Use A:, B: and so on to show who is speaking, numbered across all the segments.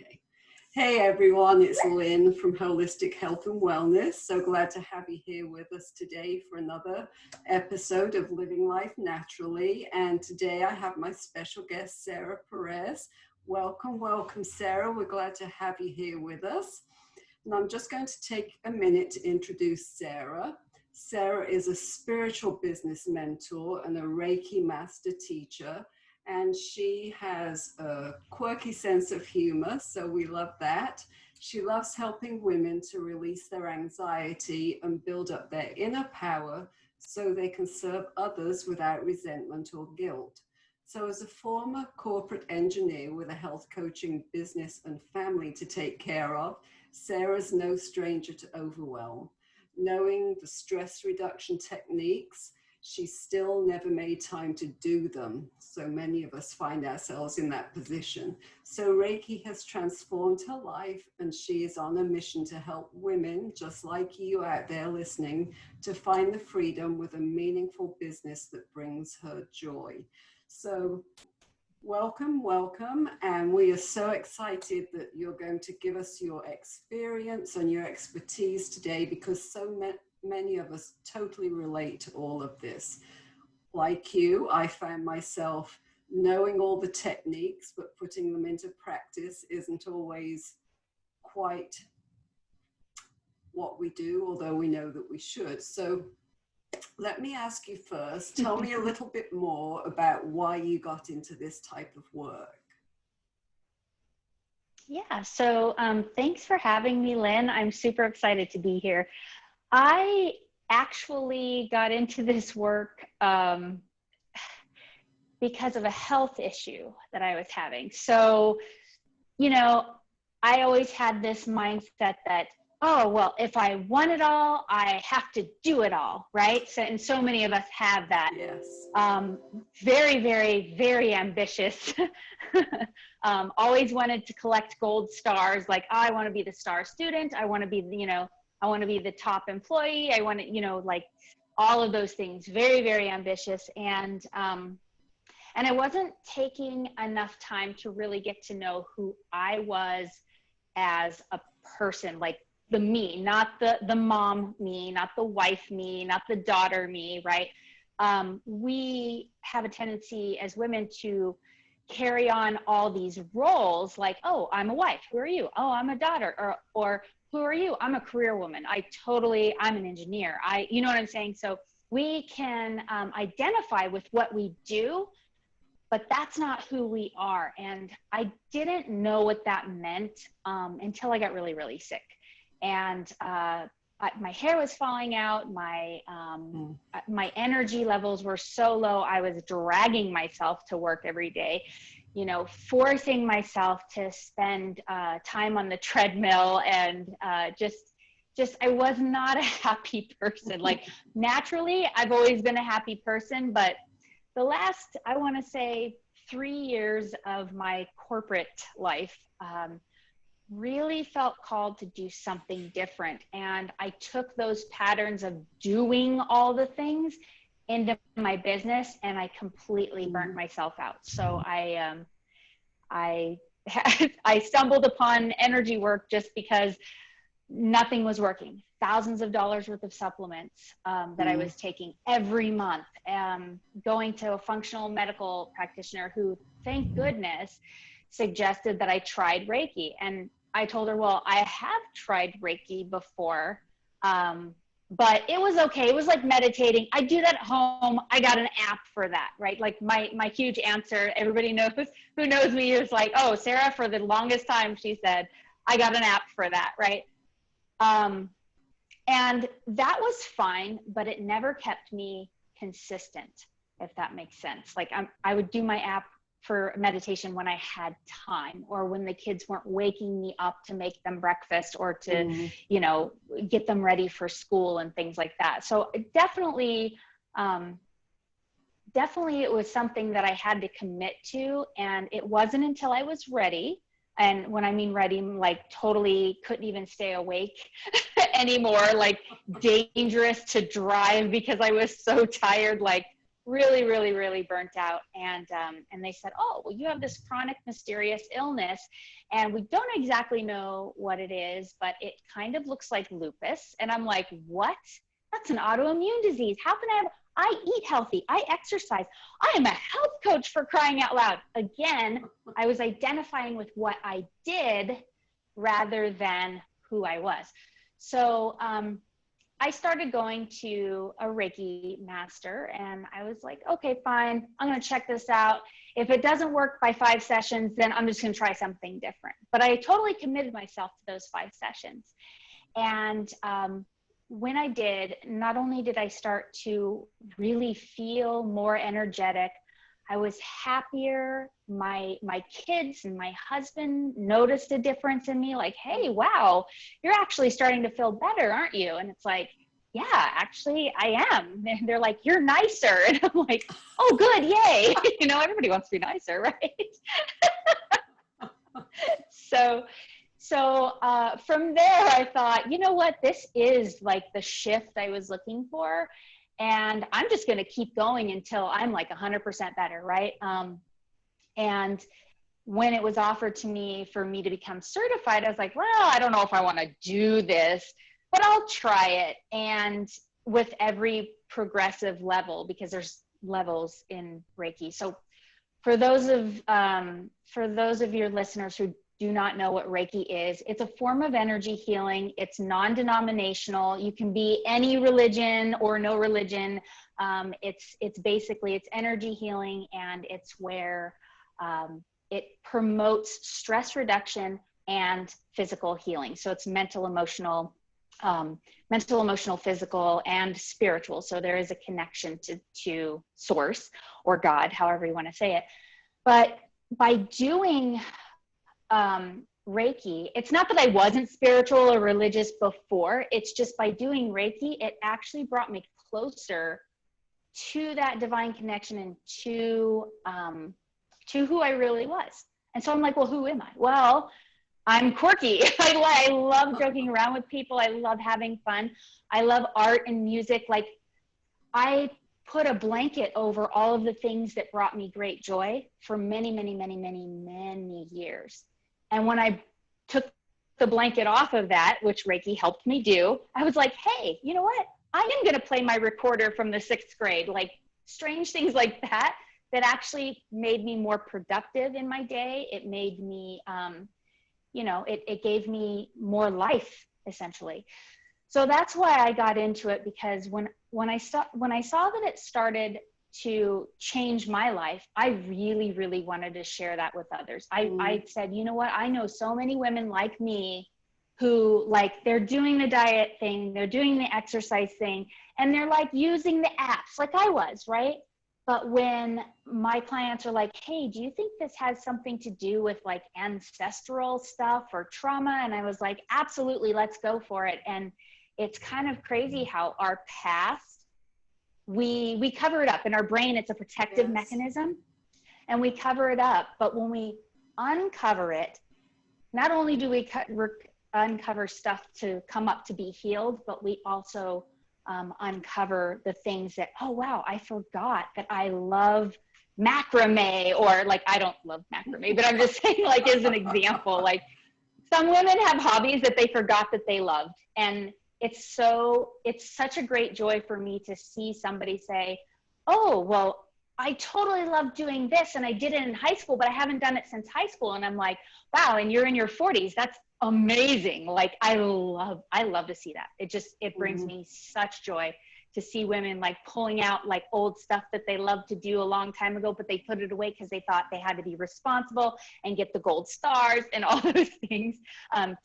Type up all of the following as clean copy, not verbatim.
A: Okay. Hey everyone, it's Lynn from Holistic Health and Wellness. So glad to have you here with us today for another episode of Living Life Naturally. And today I have my special guest, Sarah Perez. Welcome, Sarah. We're glad to have you here with us. And I'm just going to take a minute to introduce Sarah. Sarah is a spiritual business mentor and a Reiki master teacher. And she has a quirky sense of humor, so we love that. She loves helping women to release their anxiety and build up their inner power so they can serve others without resentment or guilt. So as a former corporate engineer with a health coaching business and family to take care of, Sarah's no stranger to overwhelm. Knowing the stress reduction techniques, she still never made time to do them. So many of us find ourselves in that position. So Reiki has transformed her life, and she is on a mission to help women just like you out there listening to find the freedom with a meaningful business that brings her joy. So welcome. And we are so excited that you're going to give us your experience and your expertise today, because so many of us totally relate to all of this. Like you, I found myself knowing all the techniques, but putting them into practice isn't always quite what we do, although we know that we should. So let me ask you first, tell me a little bit more about why you got into this type of work.
B: Yeah, so thanks for having me, Lynn. I'm super excited to be here. I actually got into this work because of a health issue that I was having. So, I always had this mindset that, oh, well, if I want it all, I have to do it all, right? So, and so many of us have that.
A: Yes.
B: Very, very, very ambitious. Always wanted to collect gold stars. Like, oh, I want to be the star student. I want to be, I want to be the top employee. I want to, like all of those things. Very, very ambitious. And I wasn't taking enough time to really get to know who I was as a person, like the me, not the mom me, not the wife me, not the daughter me, right? We have a tendency as women to carry on all these roles, like, oh, I'm a wife. Who are you? Oh, I'm a daughter. Or who are you? I'm a career woman. I'm an engineer. You know what I'm saying? So we can identify with what we do, but that's not who we are. And I didn't know what that meant until I got really, really sick. And my hair was falling out. My energy levels were so low. I was dragging myself to work every day, forcing myself to spend time on the treadmill, and just I was not a happy person. Like, naturally, I've always been a happy person, but the last, I want to say, 3 years of my corporate life, really felt called to do something different. And I took those patterns of doing all the things into my business, and I completely burnt myself out. So I stumbled upon energy work just because nothing was working. Thousands of dollars worth of supplements that I was taking every month, going to a functional medical practitioner who, thank goodness, suggested that I tried Reiki. And I told her, well, I have tried Reiki before, but it was okay. It was like meditating. I do that at home. I got an app for that, right? Like my huge answer, everybody knows, who knows me, is like, oh, Sarah, for the longest time, she said, I got an app for that, right? And that was fine, but it never kept me consistent, if that makes sense. Like, I would do my app for meditation when I had time, or when the kids weren't waking me up to make them breakfast, or to, get them ready for school and things like that. So definitely it was something that I had to commit to. And it wasn't until I was ready. And when I mean ready, like totally couldn't even stay awake anymore, like dangerous to drive because I was so tired, like really, really, really burnt out. And they said, oh, well, you have this chronic mysterious illness and we don't exactly know what it is, but it kind of looks like lupus. And I'm like, what? That's an autoimmune disease. How can I eat healthy. I exercise. I am a health coach, for crying out loud. Again, I was identifying with what I did rather than who I was. So I started going to a Reiki master and I was like, okay, fine. I'm going to check this out. If it doesn't work by 5 sessions, then I'm just going to try something different. But I totally committed myself to those 5 sessions. And when I did, not only did I start to really feel more energetic, I was happier. My kids and my husband noticed a difference in me, like, hey, wow, you're actually starting to feel better, aren't you? And it's like, yeah, actually I am. And they're like, you're nicer. And I'm like, oh, good, yay. You know, everybody wants to be nicer, right? So from there, I thought, you know what, this is like the shift I was looking for. And I'm just going to keep going until I'm like 100% better, right? And when it was offered to me for me to become certified, I was like, well, I don't know if I want to do this, but I'll try it. And with every progressive level, because there's levels in Reiki. So for those of your listeners who do not know what Reiki is, it's a form of energy healing. It's non-denominational. You can be any religion or no religion. It's basically, it's energy healing, and it's where it promotes stress reduction and physical healing. So it's mental, emotional, physical, and spiritual. So there is a connection to source or God, however you want to say it. But by doing Reiki, it's not that I wasn't spiritual or religious before, it's just by doing Reiki, it actually brought me closer to that divine connection and to who I really was. And so I'm like, well, who am I? Well, I'm quirky. I love joking around with people. I love having fun. I love art and music. Like, I put a blanket over all of the things that brought me great joy for many, many, many, many, many years. And when I took the blanket off of that, which Reiki helped me do, I was like, hey, you know what? I am going to play my recorder from the 6th grade. Like, strange things like that actually made me more productive in my day. It made me, it gave me more life, essentially. So that's why I got into it, because when I saw that it started to change my life, I really, really wanted to share that with others. I said, you know what? I know so many women like me who, like, they're doing the diet thing, they're doing the exercise thing, and they're like using the apps like I was, right? But when my clients are like, hey, do you think this has something to do with like ancestral stuff or trauma? And I was like, absolutely, let's go for it. And it's kind of crazy how our past, we cover it up in our brain. It's a protective mechanism, and we cover it up. But when we uncover it, not only do we uncover stuff to come up to be healed, but we also uncover the things that, oh, wow, I forgot that I love macrame, or like, I don't love macrame, but I'm just saying, like, as an example, like, some women have hobbies that they forgot that they loved. And it's such a great joy for me to see somebody say, oh, well, I totally love doing this, and I did it in high school, but I haven't done it since high school. And I'm like, wow, and you're in your 40s. That's amazing. Like, I love to see that. It brings me such joy to see women like pulling out like old stuff that they loved to do a long time ago, but they put it away because they thought they had to be responsible and get the gold stars and all those things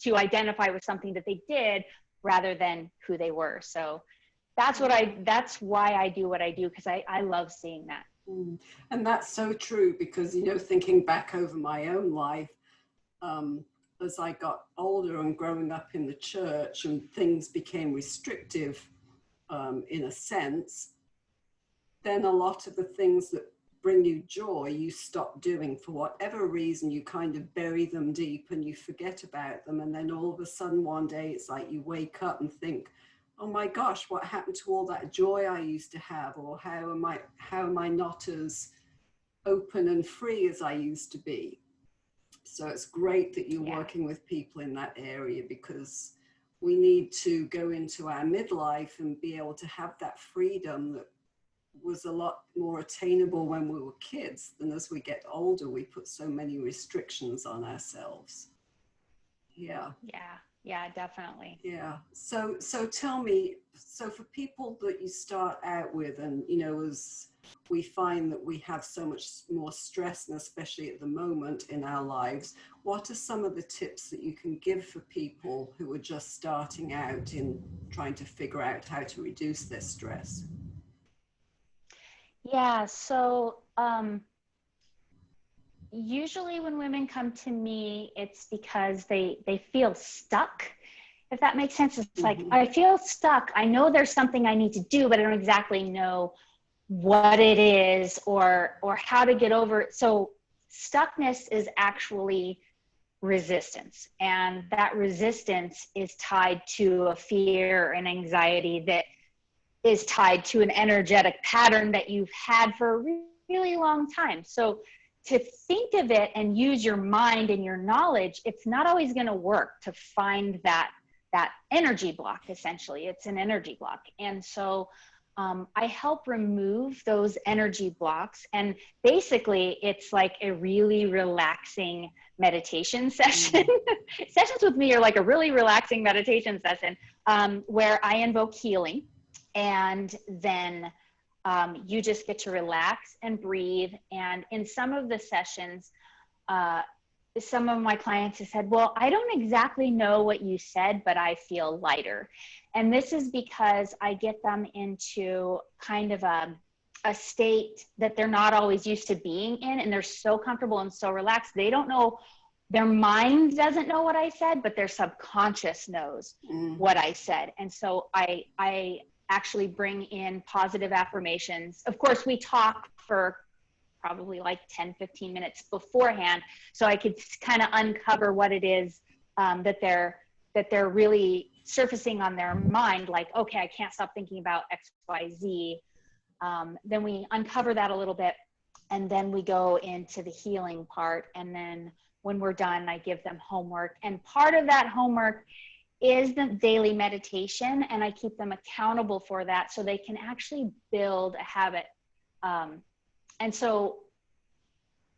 B: to identify with something that they did rather than who they were. So that's why I do what I do, because I love seeing that.
A: And that's so true, because, you know, thinking back over my own life, as I got older and growing up in the church and things became restrictive in a sense, then a lot of the things that bring you joy, you stop doing for whatever reason. You kind of bury them deep and you forget about them. And then all of a sudden one day it's like you wake up and think, oh my gosh, what happened to all that joy I used to have? Or how am I not as open and free as I used to be? So it's great that you're
B: Yeah.
A: working with people in that area, because we need to go into our midlife and be able to have that freedom that was a lot more attainable when we were kids, than as we get older, we put so many restrictions on ourselves. Yeah.
B: Yeah. Yeah, definitely.
A: Yeah. So tell me, so for people that you start out with, and as we find that we have so much more stress, and especially at the moment in our lives, what are some of the tips that you can give for people who are just starting out in trying to figure out how to reduce their stress?
B: Yeah. So, usually when women come to me, it's because they feel stuck. If that makes sense, it's like,
A: Mm-hmm.
B: I feel stuck. I know there's something I need to do, but I don't exactly know what it is or how to get over it. So stuckness is actually resistance, and that resistance is tied to a fear and anxiety that is tied to an energetic pattern that you've had for a really long time. So to think of it and use your mind and your knowledge, it's not always going to work to find that energy block. Essentially, it's an energy block. And so I help remove those energy blocks. And basically, it's like a really relaxing meditation session. Sessions with me are like a really relaxing meditation session where I invoke healing. And then you just get to relax and breathe. And in some of the sessions, some of my clients have said, well, I don't exactly know what you said, but I feel lighter. And this is because I get them into kind of a state that they're not always used to being in. And they're so comfortable and so relaxed. They don't know, their mind doesn't know what I said, but their subconscious knows what I said. And so I actually bring in positive affirmations. Of course, we talk for probably like 10-15 minutes beforehand, so I could kind of uncover what it is that they're really surfacing on their mind, like, okay, I can't stop thinking about XYZ. Then we uncover that a little bit, and then we go into the healing part. And then when we're done, I give them homework, and part of that homework is the daily meditation, and I keep them accountable for that so they can actually build a habit. And so,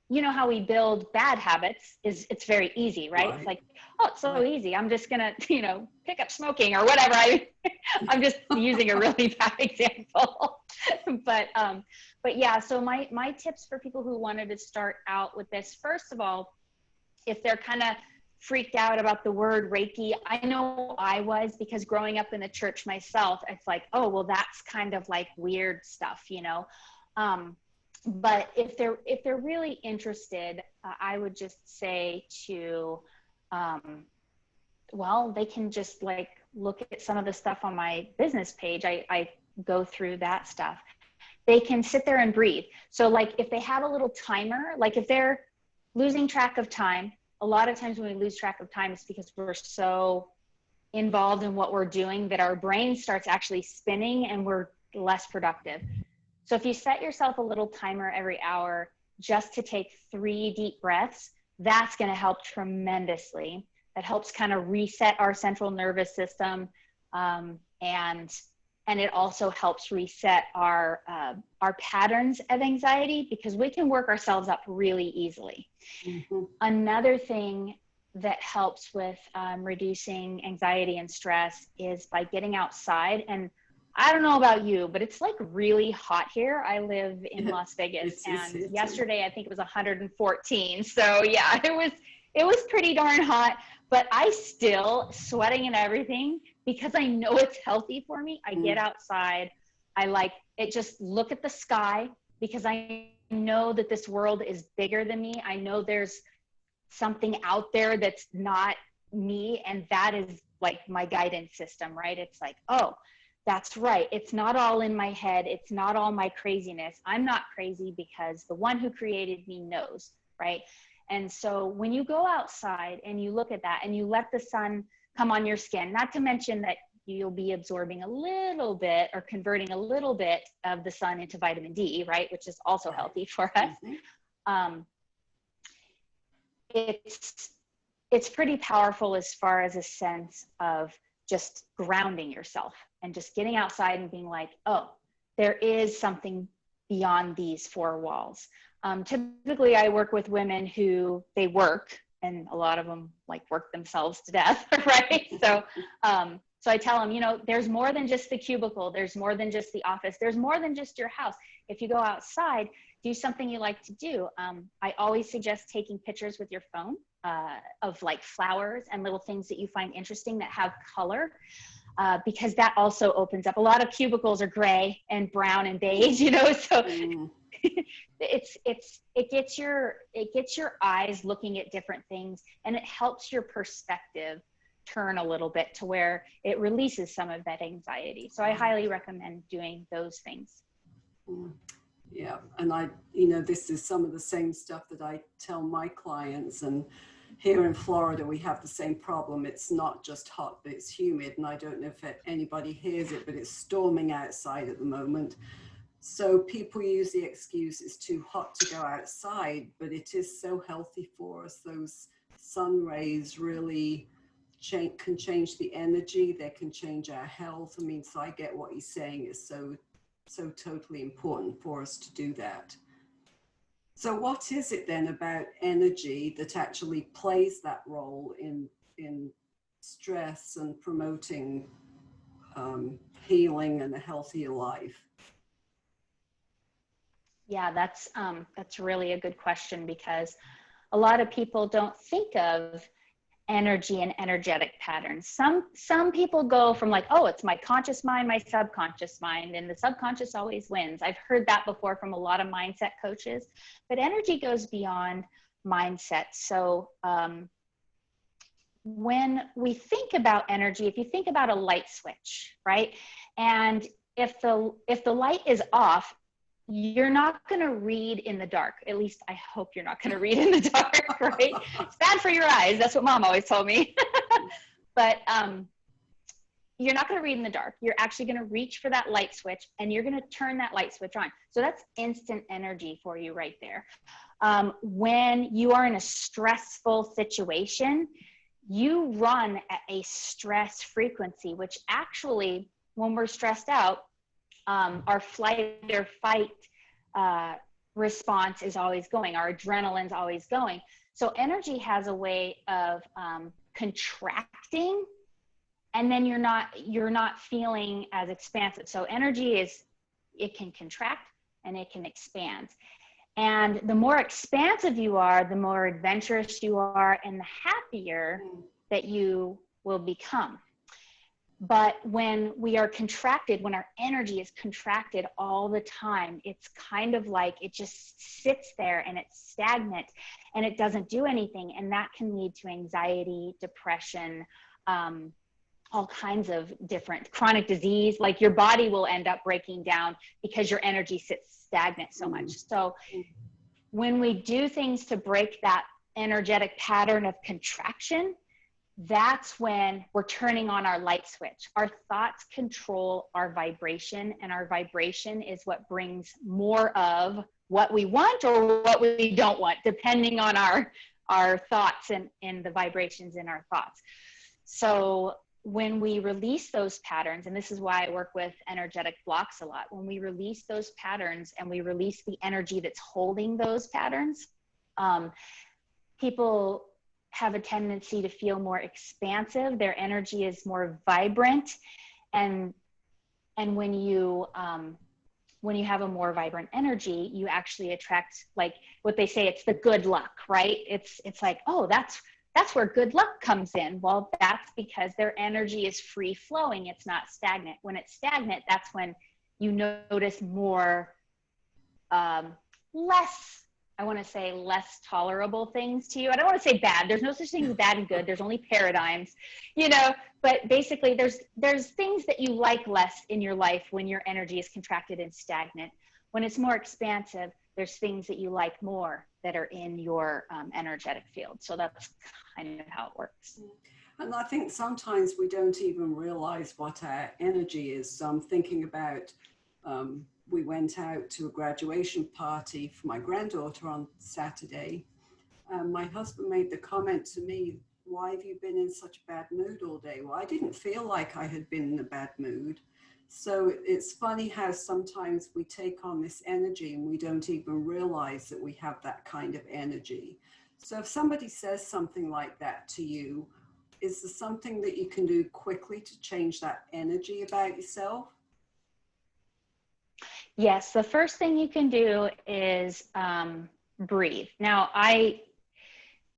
B: you know how we build bad habits is it's very easy, right? It's like, oh, it's so easy. I'm just gonna, pick up smoking or whatever. I'm just using a really bad example, but yeah. So my tips for people who wanted to start out with this, first of all, if they're kind of freaked out about the word Reiki, I know I was, because growing up in the church myself, it's like, oh, well, that's kind of like weird stuff, but if they're really interested, I would just say to, well, they can just like look at some of the stuff on my business page. I go through that stuff. They can sit there and breathe. So like if they have a little timer, like if they're losing track of time, a lot of times when we lose track of time, it's because we're so involved in what we're doing that our brain starts actually spinning and we're less productive. So if you set yourself a little timer every hour just to take 3 deep breaths, that's going to help tremendously. That helps kind of reset our central nervous system, and it also helps reset our patterns of anxiety, because we can work ourselves up really easily. Mm-hmm. Another thing that helps with reducing anxiety and stress is by getting outside. And I don't know about you, but it's like really hot here. I live in Las Vegas, and yesterday I think it was 114. So yeah, it was pretty darn hot, but I still sweating and everything because I know it's healthy for me. I get outside. I like it. Just look at the sky, because I know that this world is bigger than me. I know there's something out there that's not me, and that is like my guidance system, right? It's like, oh, that's right. It's not all in my head. It's not all my craziness. I'm not crazy because the one who created me knows, right? And so when you go outside and you look at that and you let the sun come on your skin, not to mention that you'll be absorbing a little bit or converting a little bit of the sun into vitamin D, right? Which is also healthy for us. It's pretty powerful as far as a sense of just grounding yourself and just getting outside and being like, oh, there is something beyond these four walls. Typically I work with women who they work, and a lot of them like work themselves to death, right? So I tell them, you know, there's more than just the cubicle. There's more than just the office. There's more than just your house. If you go outside, do something you like to do. I always suggest taking pictures with your phone of like flowers and little things that you find interesting that have color, because that also opens up. A lot of cubicles are gray and brown and beige, you know, so it gets your eyes looking at different things, and it helps your perspective turn a little bit to where it releases some of that anxiety. So I highly recommend doing those things.
A: Yeah, and you know, this is some of the same stuff that I tell my clients, and here in Florida, we have the same problem. It's not just hot, but it's humid. And I don't know if anybody hears it, but it's storming outside at the moment. So people use the excuse it's too hot to go outside, but it is so healthy for us. Those sun rays really can change the energy. They can change our health. I mean, so I get what he's saying is so totally important for us to do that. So what is it then about energy that actually plays that role in stress and promoting healing and a healthier life?
B: Yeah, that's really a good question, because a lot of people don't think of energy and energetic patterns. Some people go from like, oh, it's my conscious mind, my subconscious mind, and the subconscious always wins. I've heard that before from a lot of mindset coaches, but energy goes beyond mindset. So when we think about energy, if you think about a light switch, right? And if the light is off, you're not going to read in the dark. At least I hope you're not going to read in the dark, right? It's bad for your eyes. That's what mom always told me. But you're not going to read in the dark. You're actually going to reach for that light switch, and you're going to turn that light switch on. So that's instant energy for you right there. When you are in a stressful situation, you run at a stress frequency, which actually, when we're stressed out, our flight or fight response is always going. Our adrenaline's always going. So energy has a way of contracting, and then you're not feeling as expansive. So energy it can contract and it can expand. And the more expansive you are, the more adventurous you are, and the happier that you will become. But when we are contracted, when our energy is contracted all the time, it's kind of like it just sits there and it's stagnant and it doesn't do anything. And that can lead to anxiety, depression, all kinds of different chronic disease. Like your body will end up breaking down because your energy sits stagnant so much. So when we do things to break that energetic pattern of contraction, that's when we're turning on our light switch. Our thoughts control our vibration, and our vibration is what brings more of what we want or what we don't want, depending on our thoughts and the vibrations in our thoughts. So when we release those patterns, and this is why I work with energetic blocks a lot, when we release those patterns and we release the energy that's holding those patterns, people have a tendency to feel more expansive. Their energy is more vibrant. And when you have a more vibrant energy, you actually attract, like what they say, it's the good luck, right? It's like, oh, that's where good luck comes in. Well, that's because their energy is free flowing. It's not stagnant. When it's stagnant, that's when you notice more, less tolerable things to you. I don't want to say bad. There's no such thing as bad and good. There's only paradigms, but basically there's things that you like less in your life when your energy is contracted and stagnant. When it's more expansive, there's things that you like more that are in your energetic field. So that's kind of how it works.
A: And I think sometimes we don't even realize what our energy is. So I'm thinking about, we went out to a graduation party for my granddaughter on Saturday. My husband made the comment to me, why have you been in such a bad mood all day? Well, I didn't feel like I had been in a bad mood. So it's funny how sometimes we take on this energy and we don't even realize that we have that kind of energy. So if somebody says something like that to you, is there something that you can do quickly to change that energy about yourself?
B: Yes, the first thing you can do is breathe. Now,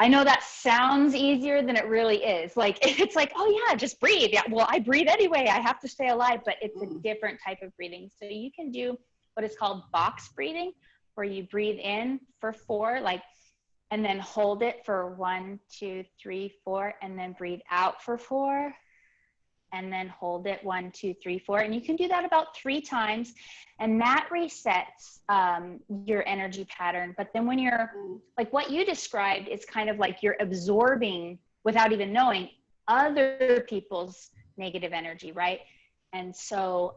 B: I know that sounds easier than it really is. Like, it's like, oh yeah, just breathe. Yeah, well, I breathe anyway. I have to stay alive, but it's a different type of breathing. So you can do what is called box breathing, where you breathe in for 4, like, and then hold it for 1, 2, 3, 4, and then breathe out for 4, and then hold it 1, 2, 3, 4. And you can do that about 3 times. And that resets your energy pattern. But then when you're like, what you described is kind of like you're absorbing without even knowing other people's negative energy, right? And so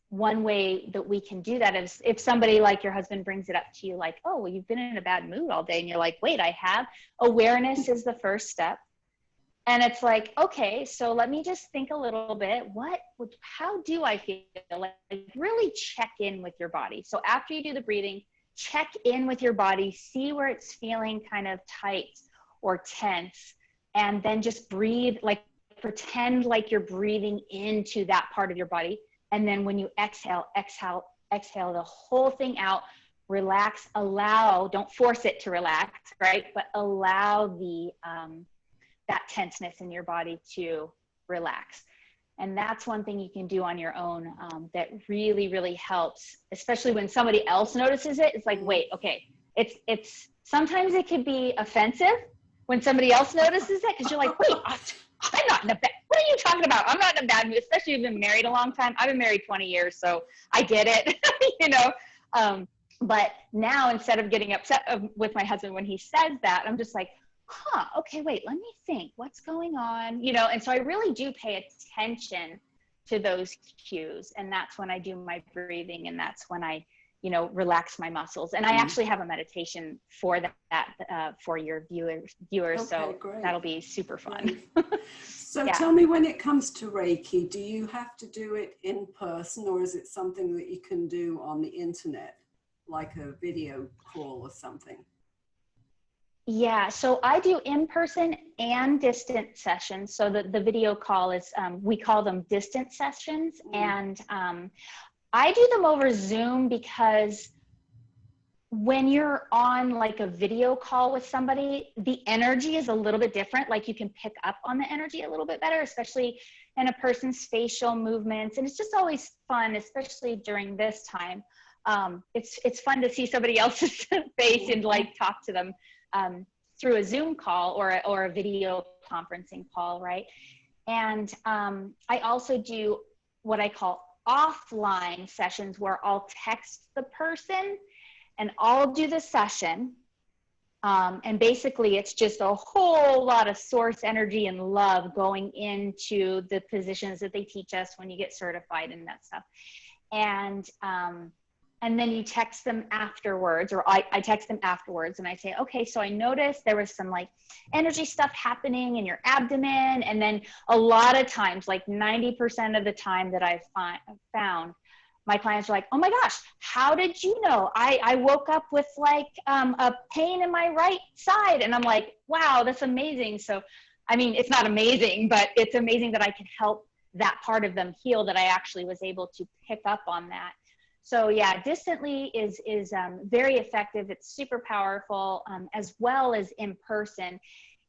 B: one way that we can do that is if somebody like your husband brings it up to you, like, oh, well, you've been in a bad mood all day. And you're like, wait, I have. Awareness is the first step. And it's like, okay, so let me just think a little bit. How do I feel? Like, really check in with your body. So after you do the breathing, check in with your body, see where it's feeling kind of tight or tense, and then just breathe, like pretend like you're breathing into that part of your body. And then when you exhale the whole thing out, relax, allow, don't force it to relax, right? But allow that tenseness in your body to relax. And that's one thing you can do on your own that really, really helps, especially when somebody else notices it. It's like, wait, okay, it's sometimes it could be offensive when somebody else notices it, because you're like, wait, I'm not in a bad, what are you talking about? I'm not in a bad mood, especially if you've been married a long time. I've been married 20 years, so I get it, you know. But now, instead of getting upset with my husband when he says that, I'm just like, okay, wait, let me think, what's going on? You know, and so I really do pay attention to those cues. And that's when I do my breathing, and that's when I, you know, relax my muscles. And I actually have a meditation for that for your viewers. Okay, so great. That'll be super fun.
A: So yeah. Tell me, when it comes to Reiki, do you have to do it in person, or is it something that you can do on the internet, like a video call or something?
B: Yeah, so I do in-person and distant sessions. So the video call is, we call them distant sessions. And I do them over Zoom because when you're on like a video call with somebody, the energy is a little bit different. Like you can pick up on the energy a little bit better, especially in a person's facial movements. And it's just always fun, especially during this time. It's fun to see somebody else's face and like talk to them through a Zoom call or a video conferencing call, right? And I also do what I call offline sessions, where I'll text the person and I'll do the session. And basically it's just a whole lot of source energy and love going into the positions that they teach us when you get certified and that stuff. And then you text them afterwards, or I text them afterwards, and I say, okay, so I noticed there was some like energy stuff happening in your abdomen. And then a lot of times, like 90% of the time that I've found, my clients are like, oh my gosh, how did you know? I woke up with like a pain in my right side. And I'm like, wow, that's amazing. So, I mean, it's not amazing, but it's amazing that I can help that part of them heal, that I actually was able to pick up on that. So yeah, distantly is very effective. It's super powerful, as well as in person.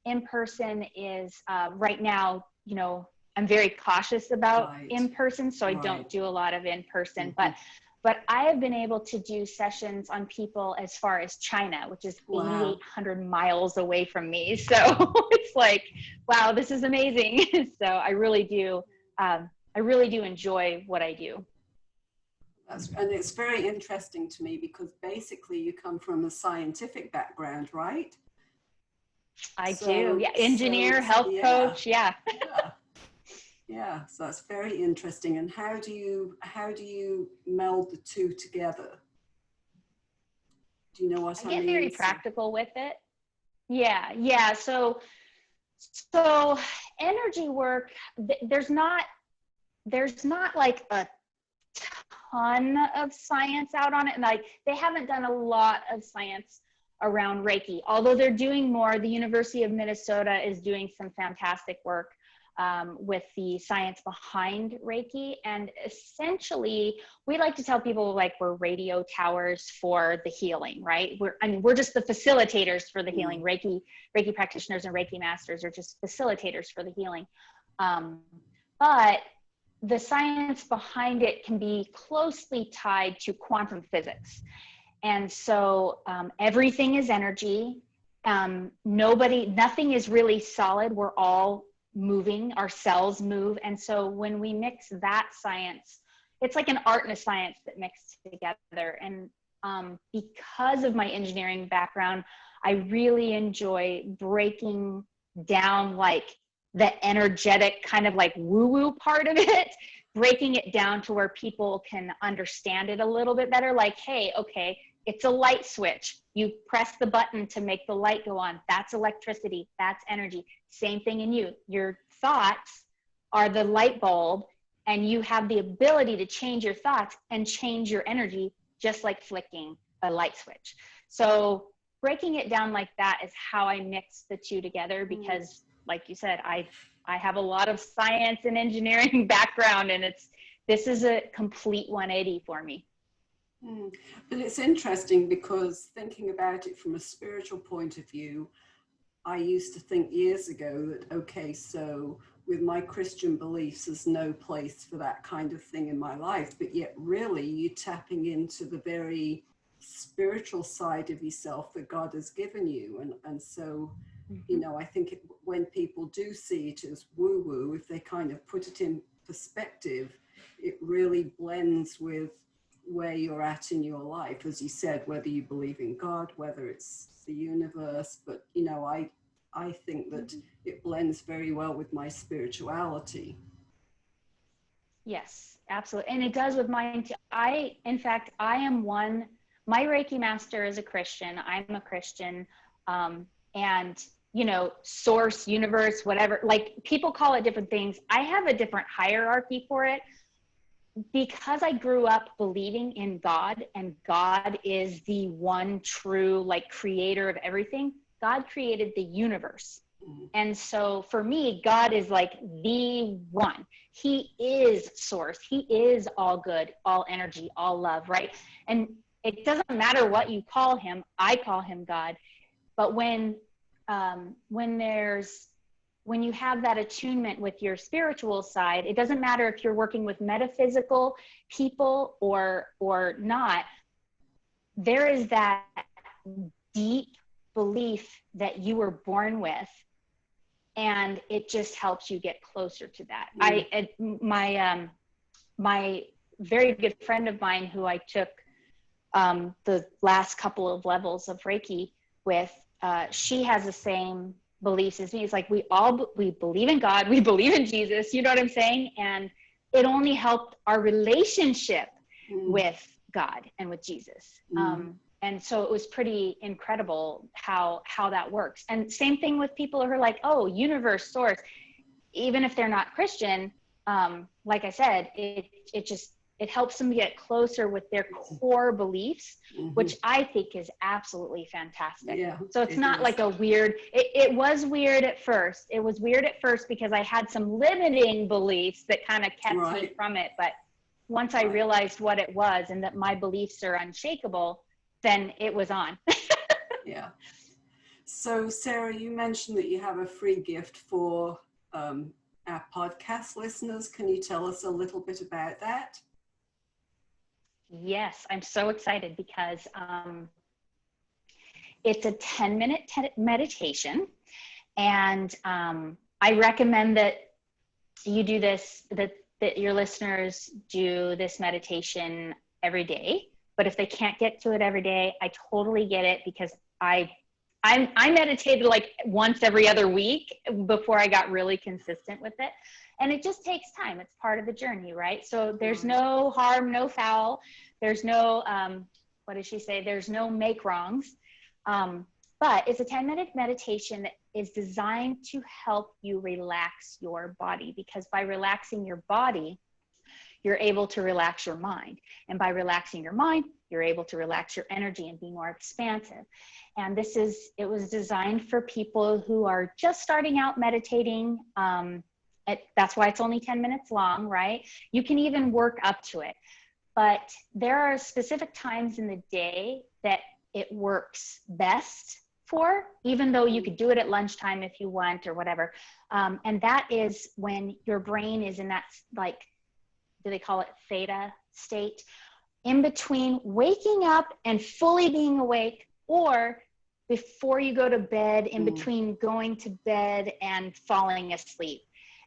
B: In person is right now, you know, I'm very cautious about in person, so I don't do a lot of in person. But I have been able to do sessions on people as far as China, which is 8,800 miles away from me. So it's like, wow, this is amazing. So I really do enjoy what I do.
A: And it's very interesting to me because basically you come from a scientific background, right?
B: I do. Yeah. Engineer, health coach. Yeah.
A: Yeah. So that's very interesting. And how do you meld the two together? Do you know what I mean?
B: I get very practical with it. Yeah. So energy work, there's not like a ton of science out on it. And like, they haven't done a lot of science around Reiki, although they're doing more. The University of Minnesota is doing some fantastic work with the science behind Reiki. And essentially, we like to tell people like we're radio towers for the healing, right? We're just the facilitators for the healing. Reiki practitioners and Reiki masters are just facilitators for the healing. But the science behind it can be closely tied to quantum physics. And so everything is energy. Nothing is really solid. We're all moving, our cells move. And so when we mix that science, it's like an art and a science that mix together. And because of my engineering background, I really enjoy breaking down like the energetic kind of like woo-woo part of it, breaking it down to where people can understand it a little bit better. Like, hey, okay, it's a light switch. You press the button to make the light go on. That's electricity. That's energy. Same thing in you. Your thoughts are the light bulb, and you have the ability to change your thoughts and change your energy, just like flicking a light switch. So breaking it down like that is how I mix the two together, because like you said, I have a lot of science and engineering background, and this is a complete 180 for me.
A: But it's interesting because thinking about it from a spiritual point of view, I used to think years ago that, okay, so with my Christian beliefs, there's no place for that kind of thing in my life. But yet really you're tapping into the very spiritual side of yourself that God has given you. And so, you know, I think when people do see it as woo-woo, if they kind of put it in perspective, it really blends with where you're at in your life, as you said, whether you believe in God, whether it's the universe. But, you know, I think that it blends very well with my spirituality.
B: Yes, absolutely. And it does with mine too. In fact, I am my Reiki master is a Christian. I'm a Christian. And, you know, source, universe, whatever, like people call it different things. I have a different hierarchy for it, because I grew up believing in God, and God is the one true, like, creator of everything. God created the universe. And so for me, God is like the one. He is source. He is all good, all energy, all love, right? And it doesn't matter what you call him. I call him God. But when you have that attunement with your spiritual side, it doesn't matter if you're working with metaphysical people or not, there is that deep belief that you were born with, and it just helps you get closer to that. My very good friend of mine, who I took the last couple of levels of Reiki with, she has the same beliefs as me. It's like we believe in God, we believe in Jesus, you know what I'm saying? And it only helped our relationship with God and with Jesus. And so it was pretty incredible how that works. And same thing with people who are like, oh, universe, source, even if they're not Christian, like I said, it helps them get closer with their core beliefs, which I think is absolutely fantastic. Yeah, so it's not like a weird, it was weird at first. It was weird at first because I had some limiting beliefs that kind of kept me from it. But once I realized what it was and that my beliefs are unshakable, then it was on.
A: Yeah. So Sarah, you mentioned that you have a free gift for our podcast listeners. Can you tell us a little bit about that?
B: Yes, I'm so excited because it's a 10-minute meditation, and I recommend that you do this, that your listeners do this meditation every day. But if they can't get to it every day, I totally get it, because I meditated like once every other week before I got really consistent with it. And it just takes time. It's part of the journey, right? So there's no harm, no foul. There's no, what did she say? There's no make wrongs. But it's a 10-minute meditation that is designed to help you relax your body, because by relaxing your body, you're able to relax your mind. And by relaxing your mind, you're able to relax your energy and be more expansive. And it was designed for people who are just starting out meditating. That's why it's only 10 minutes long, right? You can even work up to it. But there are specific times in the day that it works best for, even though you could do it at lunchtime if you want or whatever. And that is when your brain is in that, like, do they call it theta state, in between waking up and fully being awake, or before you go to bed, in between going to bed and falling asleep.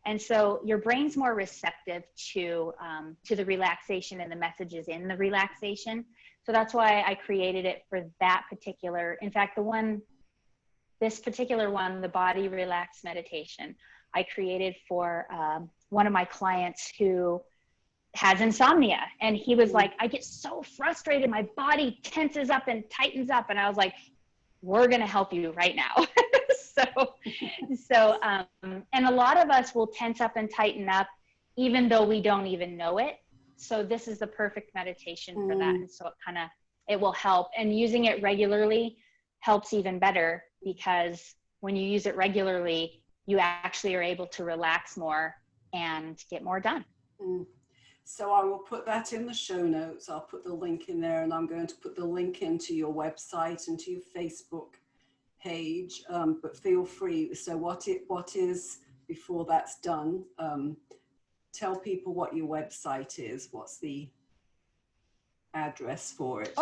B: And so your brain's more receptive to the relaxation and the messages in the relaxation. So that's why I created it for that particular, in fact, this particular one, the body relax meditation, I created for one of my clients who has insomnia. And he was like, I get so frustrated. My body tenses up and tightens up. And I was like, we're going to help you right now. And a lot of us will tense up and tighten up, even though we don't even know it. So this is the perfect meditation for that. And so it will help. And using it regularly helps even better, because when you use it regularly, you actually are able to relax more and get more done.
A: So I will put that in the show notes. I'll put the link in there, and I'm going to put the link into your website and to your Facebook page. But feel free. So what is, before that's done, tell people what your website is. What's the address for it?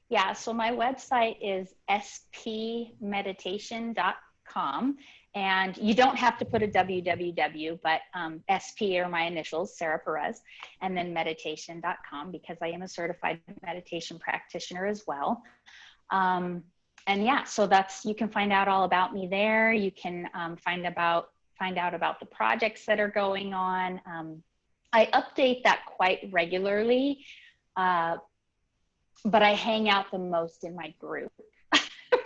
B: Yeah. So my website is spmeditation.com. And you don't have to put a www, but SP are my initials, Sarah Perez, and then meditation.com, because I am a certified meditation practitioner as well. And yeah, so you can find out all about me there. You can find out about the projects that are going on. I update that quite regularly, but I hang out the most in my group.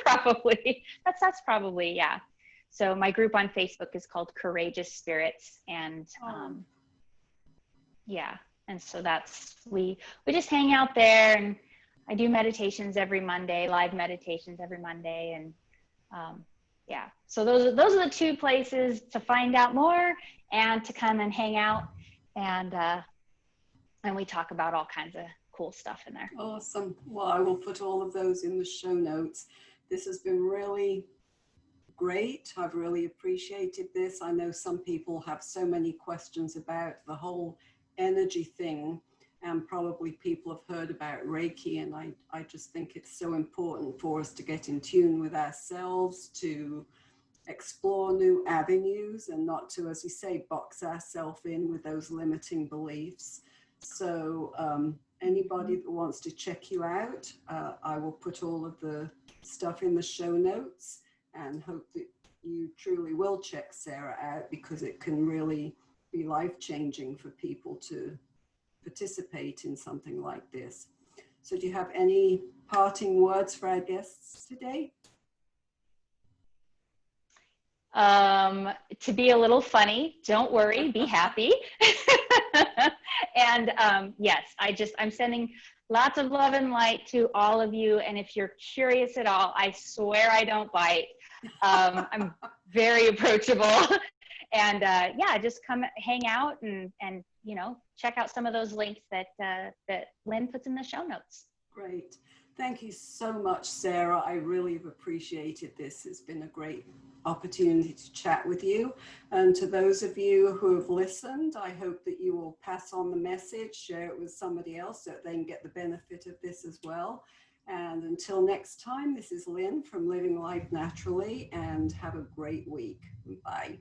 B: Probably. That's probably, yeah. So my group on Facebook is called Courageous Spirits, and yeah, and so we just hang out there, and I do meditations every Monday, live meditations every Monday, and yeah. So those are the two places to find out more and to come and hang out, and we talk about all kinds of cool stuff in there.
A: Awesome. Well, I will put all of those in the show notes. This has been really great. I've really appreciated this. I know some people have so many questions about the whole energy thing, and probably people have heard about Reiki, and I just think it's so important for us to get in tune with ourselves, to explore new avenues, and not to, as you say, box ourselves in with those limiting beliefs. So anybody that wants to check you out, I will put all of the stuff in the show notes, and hope that you truly will check Sarah out, because it can really be life-changing for people to participate in something like this. So do you have any parting words for our guests today?
B: To be a little funny, don't worry, be happy. And yes, I'm sending lots of love and light to all of you. And if you're curious at all, I swear I don't bite. I'm very approachable. And yeah, just come hang out and check out some of those links that Lynn puts in the show notes.
A: Great. Thank you so much, Sarah. I really have appreciated this. It's been a great opportunity to chat with you. And to those of you who have listened, I hope that you will pass on the message, share it with somebody else so that they can get the benefit of this as well. And until next time, this is Lynn from Living Life Naturally, and have a great week. Bye.